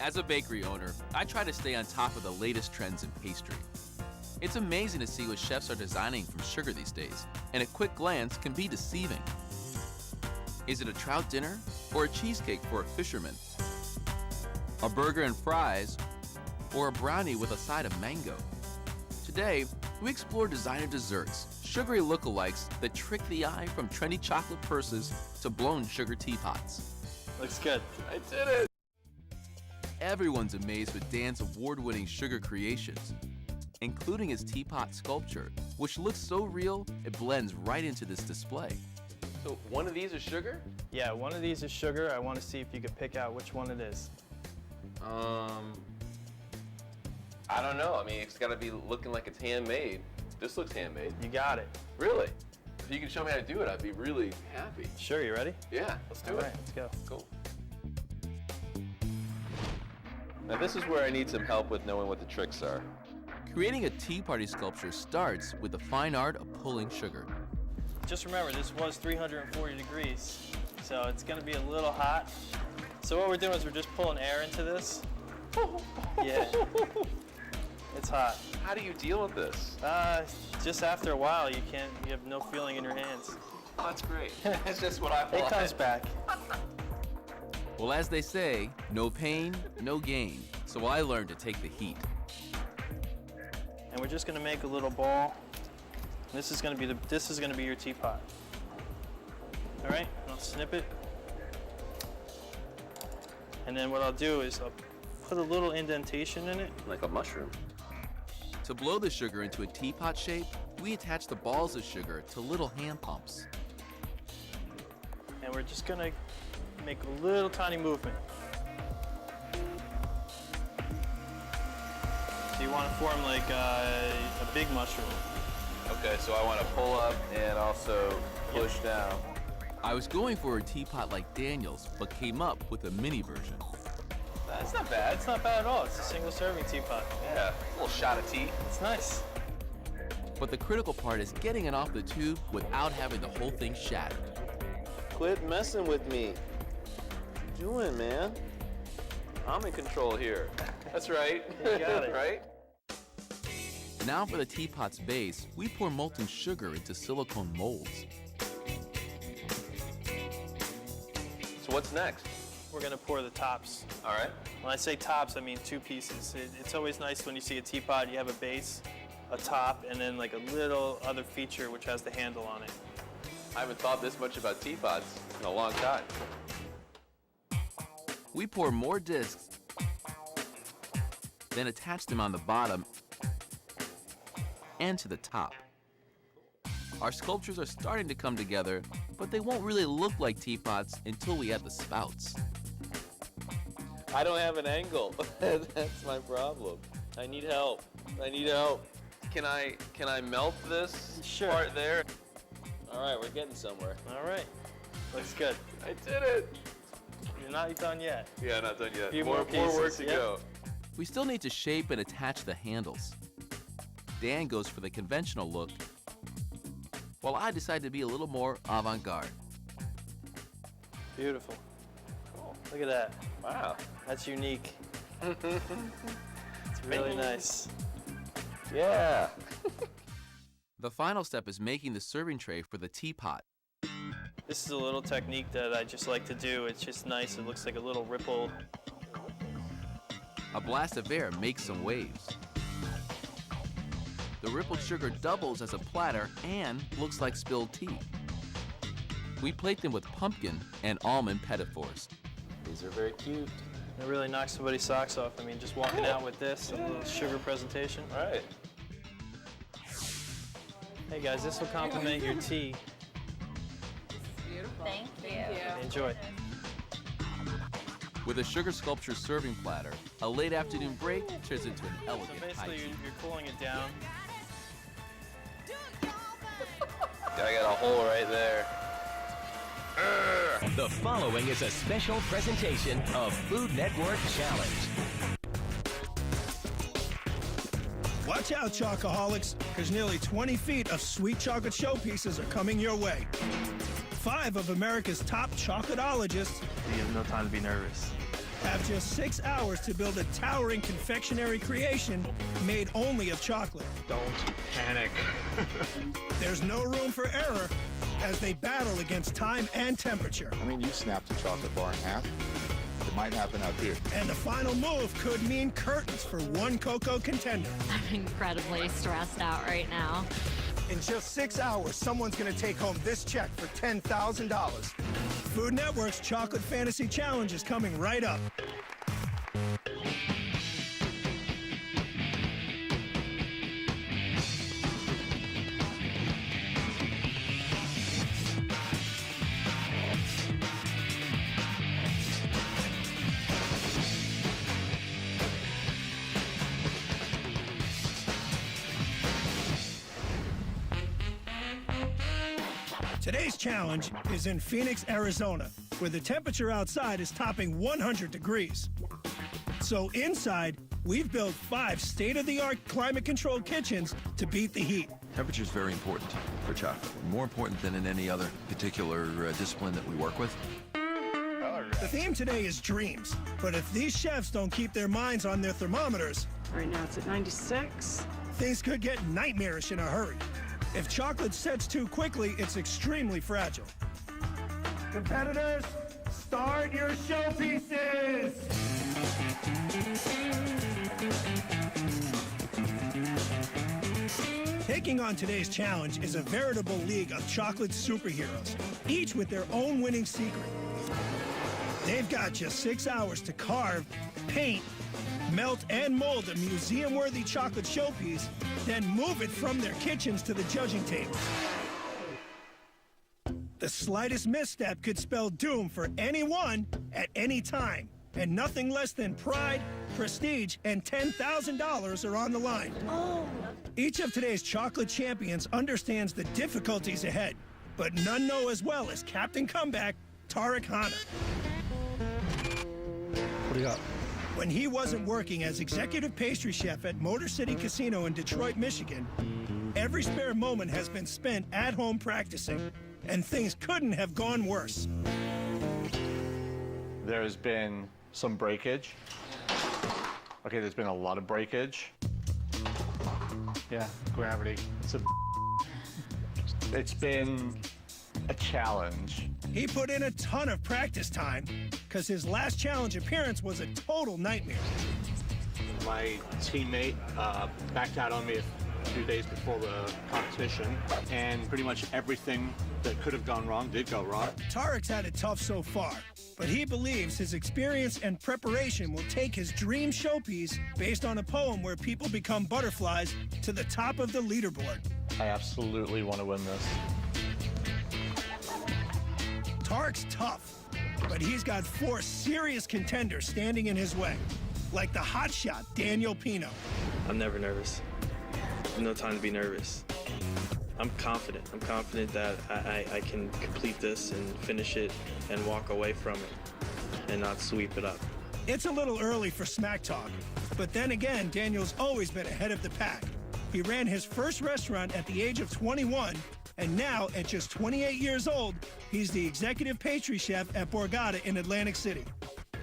As a bakery owner, I try to stay on top of the latest trends in pastry. It's amazing to see what chefs are designing from sugar these days, and a quick glance can be deceiving. Is it a trout dinner or a cheesecake for a fisherman? A burger and fries or a brownie with a side of mango? Today, we explore designer desserts, sugary lookalikes that trick the eye from trendy chocolate purses to blown sugar teapots. Looks good. I did it! Everyone's amazed with Dan's award-winning sugar creations, including his teapot sculpture, which looks so real, it blends right into this display. So one of these is sugar? Yeah, one of these is sugar. I want to see if you could pick out which one it is. I don't know. I mean, it's got to be looking like it's handmade. This looks handmade. You got it. Really? If you can show me how to do it, I'd be really happy. Sure, you ready? Yeah, let's do All it. right, let's go. Cool. Now this is where I need some help with knowing what the tricks are. Creating a tea party sculpture starts with the fine art of pulling sugar. Just remember, this was 340 degrees, so it's going to be a little hot. So what we're doing is we're just pulling air into this. Yeah, it's hot. How do you deal with this? Just after a while, you have no feeling in your hands. Oh, that's great. That's just what I want. It comes back. Well, as they say, no pain, no gain. So I learned to take the heat. And we're just going to make a little ball. This is going to be your teapot. All right, I'll snip it. And then what I'll do is I'll put a little indentation in it. Like a mushroom. To blow the sugar into a teapot shape, we attach the balls of sugar to little hand pumps. And we're just going to make a little tiny movement. So you want to form like a big mushroom. Okay, so I want to pull up and also push down. I was going for a teapot like Daniel's, but came up with a mini version. That's not bad. It's not bad at all. It's a single serving teapot. Yeah, a little shot of tea. It's nice. But the critical part is getting it off the tube without having the whole thing shattered. Quit messing with me. What you doing, man? I'm in control here. That's right. You got it. Right? Now for the teapot's base, we pour molten sugar into silicone molds. So what's next? We're going to pour the tops. All right. When I say tops, I mean 2 pieces. It's always nice when you see a teapot, you have a base, a top, and then like a little other feature which has the handle on it. I haven't thought this much about teapots in a long time. We pour more discs, then attach them on the bottom and to the top. Our sculptures are starting to come together, but they won't really look like teapots until we add the spouts. I don't have an angle. That's my problem. I need help. I need help. Can I melt this Sure. part there? All right, we're getting somewhere. All right. Looks good. I did it. You're not done yet. Yeah, not done yet. Few More more work pieces, to yep. go. We still need to shape and attach the handles. Dan goes for the conventional look, while I decide to be a little more avant-garde. Beautiful. Cool. Look at that. Wow. That's unique. It's really nice. Yeah. The final step is making the serving tray for the teapot. This is a little technique that I just like to do. It's just nice. It looks like a little ripple. A blast of air makes some waves. The rippled sugar doubles as a platter and looks like spilled tea. We plate them with pumpkin and almond petit fours. These are very cute. It really knocks somebody's socks off. I mean, just walking out with this, a little sugar presentation. All right. Hey guys, this will complement your tea. Beautiful. Thank you. Enjoy. With a sugar sculpture serving platter, a late afternoon break turns into an So elegant high basically, tea. you're cooling it down. I got a hole right there. The following is a special presentation of Food Network Challenge. Watch out, Chocoholics, because nearly 20 feet of sweet chocolate showpieces are coming your way. 5 of America's top chocolatologists. You have no time to be nervous. have just 6 hours to build a towering confectionery creation made only of chocolate. Don't panic. There's no room for error as they battle against time and temperature. I mean, you snapped a chocolate bar in half. It might happen out here. And the final move could mean curtains for one cocoa contender. I'm incredibly stressed out right now. In just 6 hours, someone's going to take home this check for $10,000. Food Network's Chocolate Fantasy Challenge is coming right up. Today's challenge is in Phoenix, Arizona, where the temperature outside is topping 100 degrees. So inside, we've built 5 state-of-the-art climate-controlled kitchens to beat the heat. Temperature is very important for chocolate, more important than in any other particular discipline that we work with. The theme today is dreams, but if these chefs don't keep their minds on their thermometers, Right now it's at 96. things could get nightmarish in a hurry. If chocolate sets too quickly, it's extremely fragile. Competitors, start your showpieces! Taking on today's challenge is a veritable league of chocolate superheroes, each with their own winning secret. They've got just 6 hours to carve, paint, melt, and mold a museum-worthy chocolate showpiece, then move it from their kitchens to the judging table. The slightest misstep could spell doom for anyone at any time, and nothing less than pride, prestige, and $10,000 are on the line. Each of today's chocolate champions understands the difficulties ahead, but none know as well as Captain Comeback, Tarek Hanna. What do you got? When he wasn't working as executive pastry chef at Motor City Casino in Detroit, Michigan, every spare moment has been spent at home practicing, and things couldn't have gone worse. There's been some breakage. Okay, there's been a lot of breakage. Yeah, gravity. It's been a challenge. He put in a ton of practice time because his last challenge appearance was a total nightmare. My teammate backed out on me a few days before the competition, and pretty much everything that could have gone wrong did go wrong. Tarek's had it tough so far, but he believes his experience and preparation will take his dream showpiece, based on a poem where people become butterflies, to the top of the leaderboard. I absolutely want to win this. Tarek's tough, but he's got 4 serious contenders standing in his way, like the hotshot Daniel Pino. I'm never nervous. No time to be nervous. I'm confident. I'm confident that I can complete this and finish it and walk away from it and not sweep it up. It's a little early for smack talk, but then again, Daniel's always been ahead of the pack. He ran his first restaurant at the age of 21, and now, at just 28 years old, he's the executive pastry chef at Borgata in Atlantic City.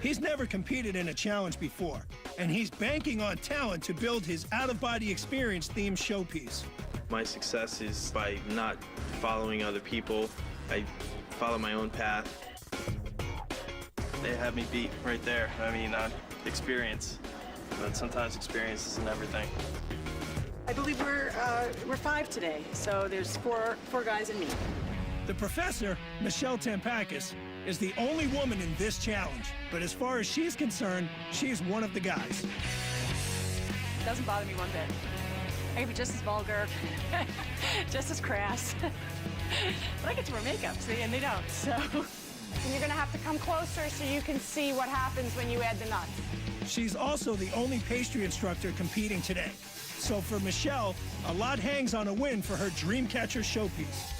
He's never competed in a challenge before, and he's banking on talent to build his out-of-body experience themed showpiece. My success is by not following other people. I follow my own path. They have me beat right there. I mean, experience. But sometimes experience isn't everything. I believe we're 5 today, so there's four guys and me. The professor, Michelle Tampakis, is the only woman in this challenge, but as far as she's concerned, she's one of the guys. Doesn't bother me one bit. I can be just as vulgar, just as crass. But I get to wear makeup, see, and they don't, so. And you're gonna have to come closer so you can see what happens when you add the nuts. She's also the only pastry instructor competing today. So for Michelle, a lot hangs on a win for her Dreamcatcher showpiece.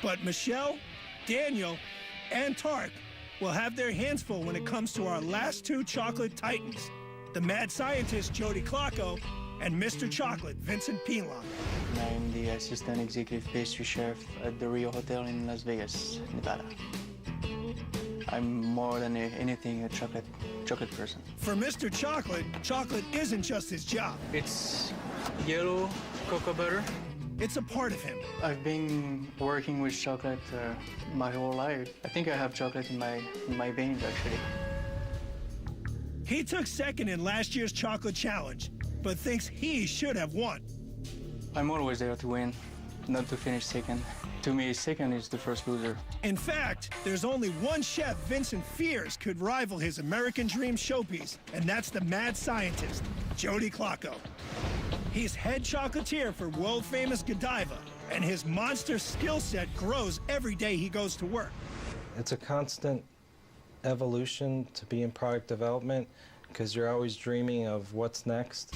But Michelle, Daniel, and Tarek will have their hands full when it comes to our last 2 chocolate titans, the mad scientist Jody Klocko and Mr. Chocolate Vincent Pilon. I am the assistant executive pastry chef at the Rio Hotel in Las Vegas, Nevada. I'm more than anything a chocolate person. For Mr. Chocolate, chocolate isn't just his job. It's yellow cocoa butter. It's a part of him. I've been working with chocolate my whole life. I think I have chocolate in my veins, actually. He took second in last year's chocolate challenge, but thinks he should have won. I'm always there to win, not to finish second. To me, second is the first loser. In fact, there's only one chef Vincent fears could rival his American Dream showpiece, and that's the mad scientist, Jody Klocko. He's head chocolatier for world-famous Godiva, and his monster skill set grows every day he goes to work. It's a constant evolution to be in product development because you're always dreaming of what's next.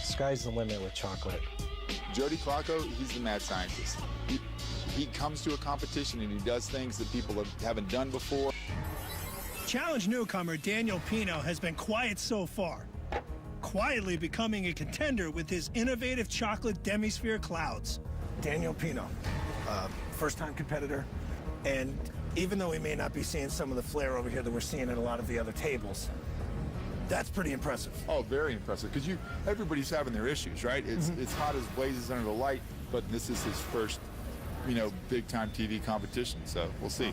Sky's the limit with chocolate. Jody Klocko, he's the mad scientist. He comes to a competition and he does things that people haven't done before. Challenge newcomer Daniel Pino has been quiet so far, quietly becoming a contender with his innovative chocolate demi-sphere clouds. Daniel Pino, first-time competitor, and even though we may not be seeing some of the flair over here that we're seeing at a lot of the other tables, that's pretty impressive. Oh, very impressive, because everybody's having their issues, right? It's hot as blazes under the light, but this is his first, big-time TV competition, so we'll see.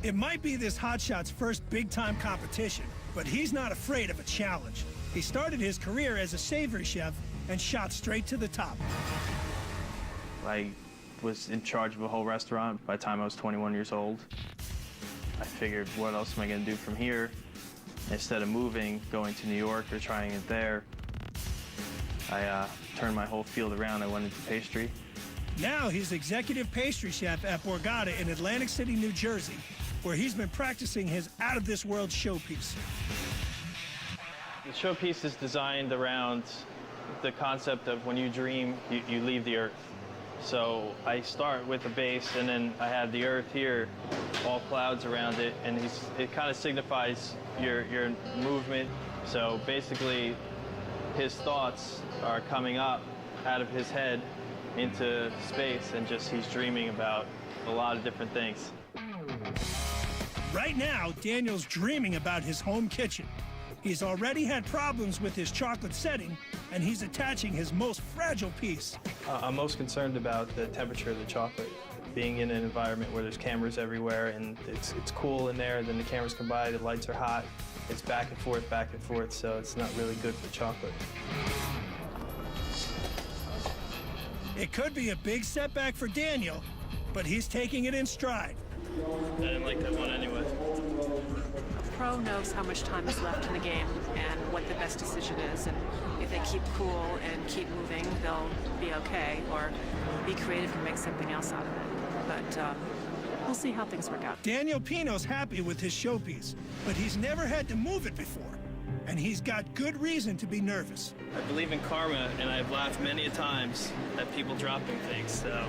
It might be this hotshot's first big-time competition, but he's not afraid of a challenge. He started his career as a savory chef and shot straight to the top. I was in charge of a whole restaurant by the time I was 21 years old. I figured, what else am I going to do from here? Instead of moving, going to New York or trying it there, I turned my whole field around. I went into pastry. Now he's executive pastry chef at Borgata in Atlantic City, New Jersey, where he's been practicing his out-of-this-world showpiece. The showpiece is designed around the concept of when you dream, you leave the earth. So I start with the base, and then I have the earth here, all clouds around it, and it kind of signifies your movement. So basically, his thoughts are coming up out of his head into space, and he's dreaming about a lot of different things. Right now, Daniel's dreaming about his home kitchen. He's already had problems with his chocolate setting, and he's attaching his most fragile piece. I'm most concerned about the temperature of the chocolate. Being in an environment where there's cameras everywhere, and it's cool in there, then the cameras come by, the lights are hot, it's back and forth, so it's not really good for chocolate. It could be a big setback for Daniel, but he's taking it in stride. I didn't like that one anyway. A pro knows how much time is left in the game and what the best decision is, and if they keep cool and keep moving, they'll be okay, or be creative and make something else out of it. But we'll see how things work out. Daniel Pino's happy with his showpiece, but he's never had to move it before, and he's got good reason to be nervous. I believe in karma, and I've laughed many a times at people dropping things, so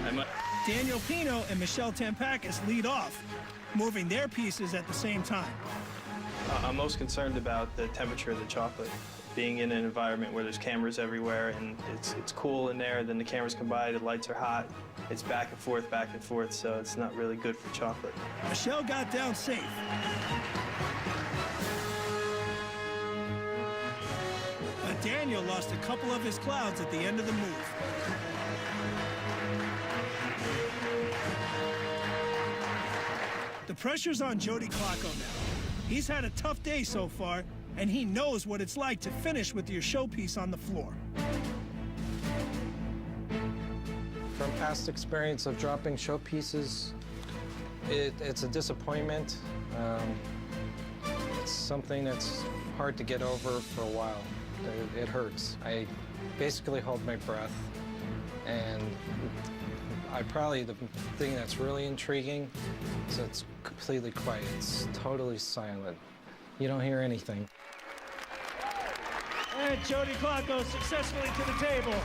I might... Daniel Pino and Michelle Tampakis lead off, moving their pieces at the same time. I'm most concerned about the temperature of the chocolate. Being in an environment where there's cameras everywhere, and it's cool in there, then the cameras come by, the lights are hot, it's back and forth, so it's not really good for chocolate. Michelle got down safe. But Daniel lost a couple of his clouds at the end of the move. The pressure's on Jody Klocko now. He's had a tough day so far, and he knows what it's like to finish with your showpiece on the floor. From past experience of dropping showpieces, it's a disappointment. It's something that's hard to get over for a while. It hurts. I basically hold my breath, and the thing that's really intriguing is it's completely quiet. It's totally silent. You don't hear anything. And Jody Klocko successfully to the table.